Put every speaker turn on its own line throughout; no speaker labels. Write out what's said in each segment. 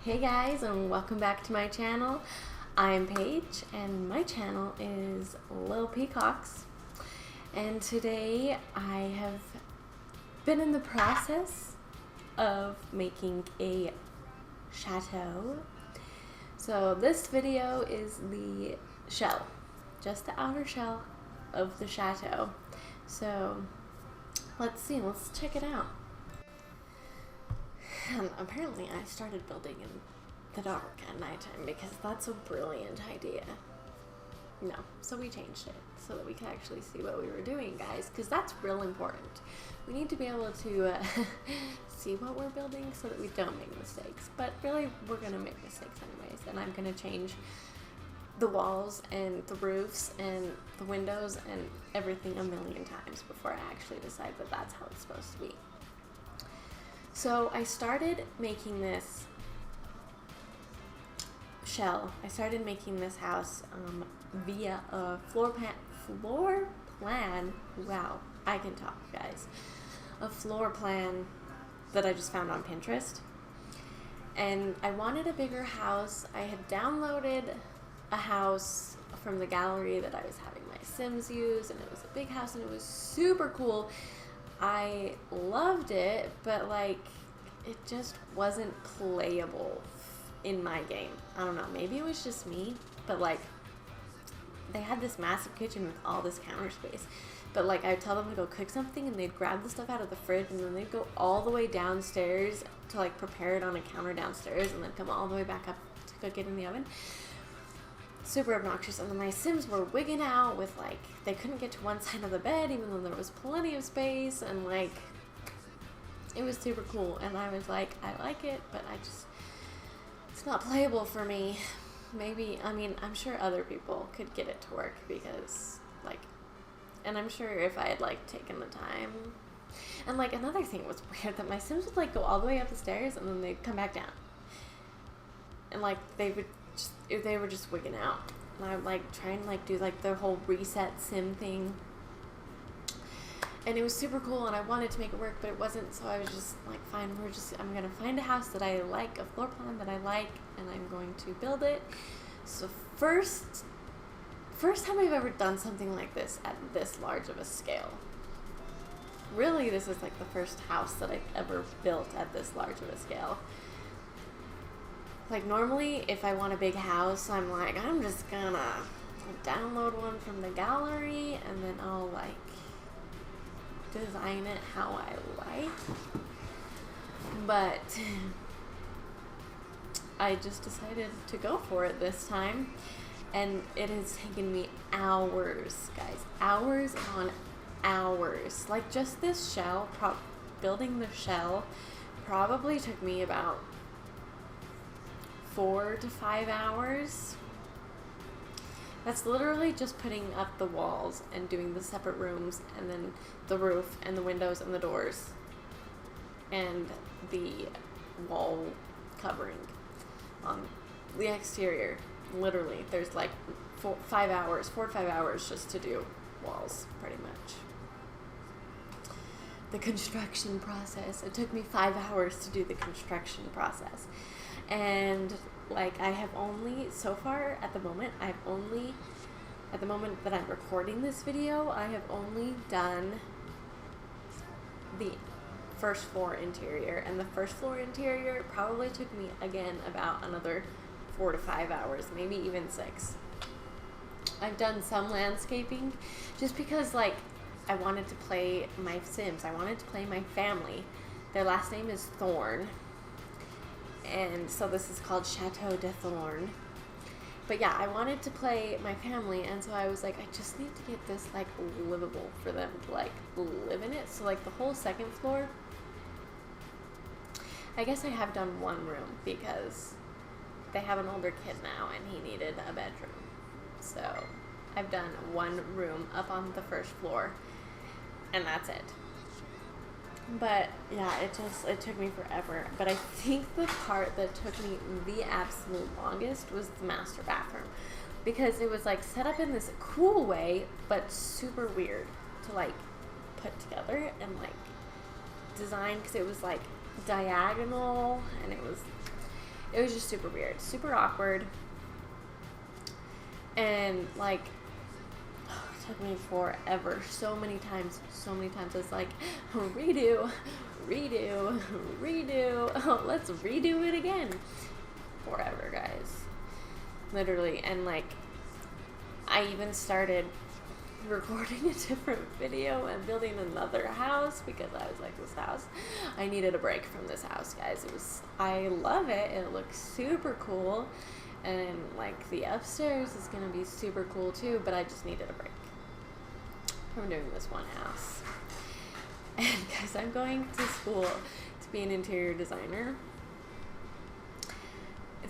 Hey guys, and welcome back to my channel. I'm Paige and my channel is Little Peacocks, and today I have been in the process of making a chateau. So this video is the shell, just the outer shell of the chateau. So let's check it out. And apparently I started building in the dark at nighttime because that's a brilliant idea. No, so we changed it so that we could actually see what we were doing, guys, because that's real important. We need to be able to see what we're building so that we don't make mistakes. But really, we're going to make mistakes anyways, and I'm going to change the walls and the roofs and the windows and everything a million times before I actually decide that that's how it's supposed to be. So I started making this shell. I started making this house via a floor plan. Wow, I can talk, guys. A floor plan that I just found on Pinterest. And I wanted a bigger house. I had downloaded a house from the gallery that I was having my Sims use, and it was a big house and it was super cool. I loved it, but like it just wasn't playable in my game. I don't know, maybe it was just me, but like they had this massive kitchen with all this counter space, but like I'd tell them to go cook something and they'd grab the stuff out of the fridge and then they'd go all the way downstairs to like prepare it on a counter downstairs and then come all the way back up to cook it in the oven. Super obnoxious. And then my Sims were wigging out with like they couldn't get to one side of the bed even though there was plenty of space, and like it was super cool, and I was like, I like it, but it's not playable for me. Maybe, I mean, I'm sure other people could get it to work because like, and I'm sure if I had like taken the time. And like another thing was weird that my Sims would like go all the way up the stairs and then they'd come back down, and like they were just wigging out, and I'm like trying to like do like the whole reset sim thing, and it was super cool and I wanted to make it work, but it wasn't. So I was just like, fine, I'm gonna find a house that I like, a floor plan that I like, and I'm going to build it. So first time I've ever done something like this at this large of a scale. Really, this is like the first house that I've ever built at this large of a scale. Like normally if I want a big house, I'm like, I'm just gonna download one from the gallery and then I'll like design it how I like. But I just decided to go for it this time, and it has taken me hours, guys, hours on hours. Like just this shell, building the shell probably took me about 4 to 5 hours. That's literally just putting up the walls and doing the separate rooms and then the roof and the windows and the doors and the wall covering on the exterior. Literally, there's like 4 to 5 hours just to do walls, pretty much. The construction process. It took me 5 hours to do the construction process. And like I have only, so far at the moment that I'm recording this video, I have only done the first floor interior, and the first floor interior probably took me again about another 4 to 5 hours, maybe even 6. I've done some landscaping just because like I wanted to play my Sims, I wanted to play my family. Their last name is Thorne, and so this is called Chateau de Thorne. But yeah, I wanted to play my family, and so I was like, I just need to get this like livable for them to like live in it. So like the whole second floor, I guess I have done one room because they have an older kid now and he needed a bedroom. So I've done one room up on the first floor, and that's it. But yeah, it took me forever. But I think the part that took me the absolute longest was the master bathroom, because it was like set up in this cool way but super weird to like put together and like design, because it was like diagonal and it It was just super weird, super awkward. And like, it took me forever. So many times. It's like, redo. Oh, let's redo it again. Forever, guys. Literally. And like, I even started recording a different video and building another house because I was like, this house, I needed a break from this house, guys. I love it. It looks super cool. And like the upstairs is going to be super cool too, but I just needed a break from doing this one house. And guys, I'm going to school to be an interior designer.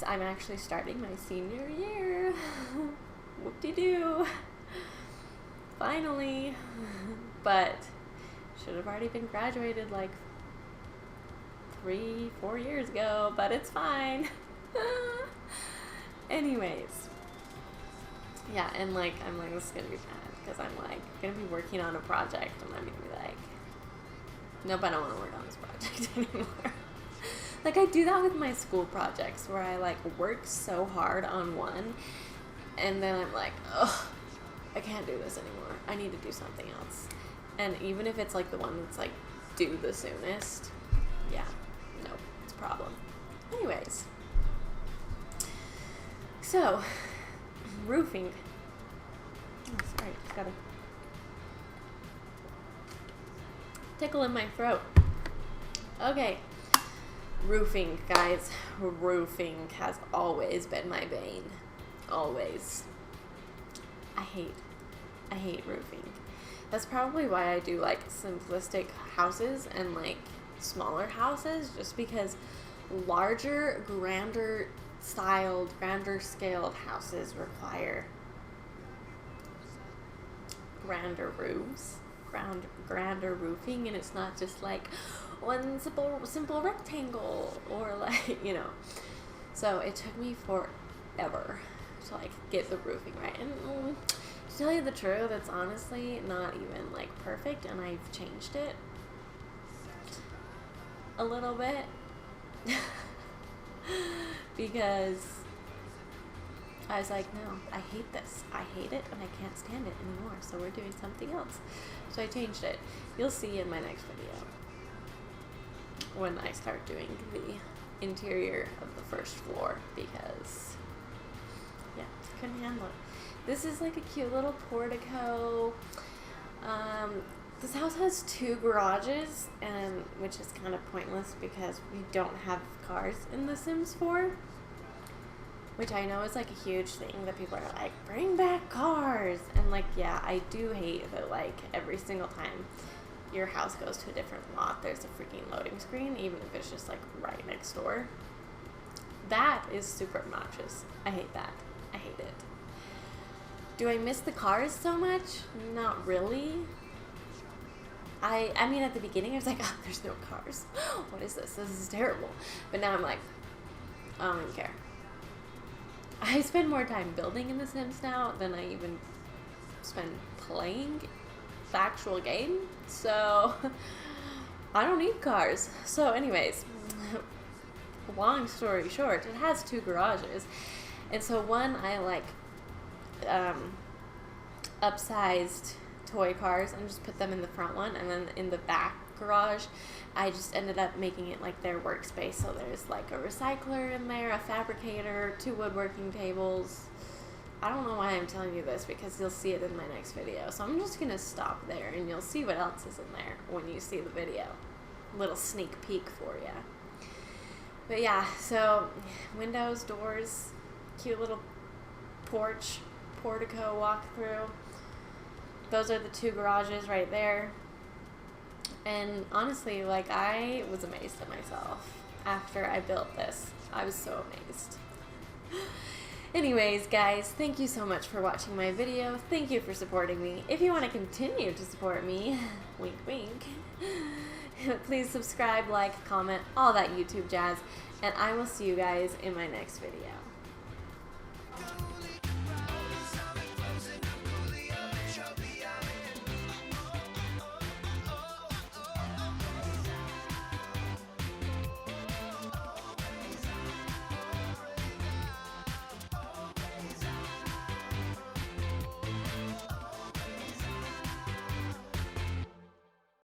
I'm actually starting my senior year. Whoop-de-doo. Finally. But should have already been graduated like 3-4 years ago, but it's fine. Anyways, yeah, and like, I'm like, this is gonna be bad because I'm like gonna be working on a project and I'm gonna be like, nope, I don't want to work on this project anymore. Like, I do that with my school projects where I like work so hard on one and then I'm like, ugh, I can't do this anymore. I need to do something else. And even if it's like the one that's like due the soonest, yeah, nope, it's a problem. Anyways. So, roofing. Oh, sorry, just got a tickle in my throat. Okay, roofing, guys. Roofing has always been my bane. Always. I hate roofing. That's probably why I do like simplistic houses and like smaller houses, just because larger, grander styled, grander scaled houses require grander roofs, grander roofing, and it's not just like one simple rectangle or like, you know. So it took me forever to like get the roofing right. And to tell you the truth, it's honestly not even like perfect, and I've changed it a little bit. Because I was like, no, I hate this. I hate it and I can't stand it anymore. So we're doing something else. So I changed it. You'll see in my next video when I start doing the interior of the first floor, because yeah, I couldn't handle it. This is like a cute little portico. This house has 2 garages, and which is kind of pointless because we don't have cars in The Sims 4, which I know is like a huge thing that people are like, bring back cars, and like, yeah, I do hate that like every single time your house goes to a different lot, there's a freaking loading screen, even if it's just like right next door. That is super obnoxious. I hate that. I hate it. Do I miss the cars so much? Not really. I mean, at the beginning, I was like, oh, there's no cars. What is this? This is terrible. But now I'm like, I don't even care. I spend more time building in The Sims now than I even spend playing the actual game. So, I don't need cars. So, anyways, long story short, it has 2 garages. And so one, I like upsized toy cars and just put them in the front one, and then in the back garage I just ended up making it like their workspace. So there's like a recycler in there, a fabricator, 2 woodworking tables. I don't know why I'm telling you this, because you'll see it in my next video, so I'm just gonna stop there and you'll see what else is in there when you see the video. Little sneak peek for you. But yeah, so windows, doors, cute little porch, portico walk through. Those are the 2 garages right there. And honestly, like, I was amazed at myself after I built this. I was so amazed. Anyways, guys, thank you so much for watching my video. Thank you for supporting me. If you want to continue to support me, wink wink, please subscribe, like, comment, all that YouTube jazz, and I will see you guys in my next video.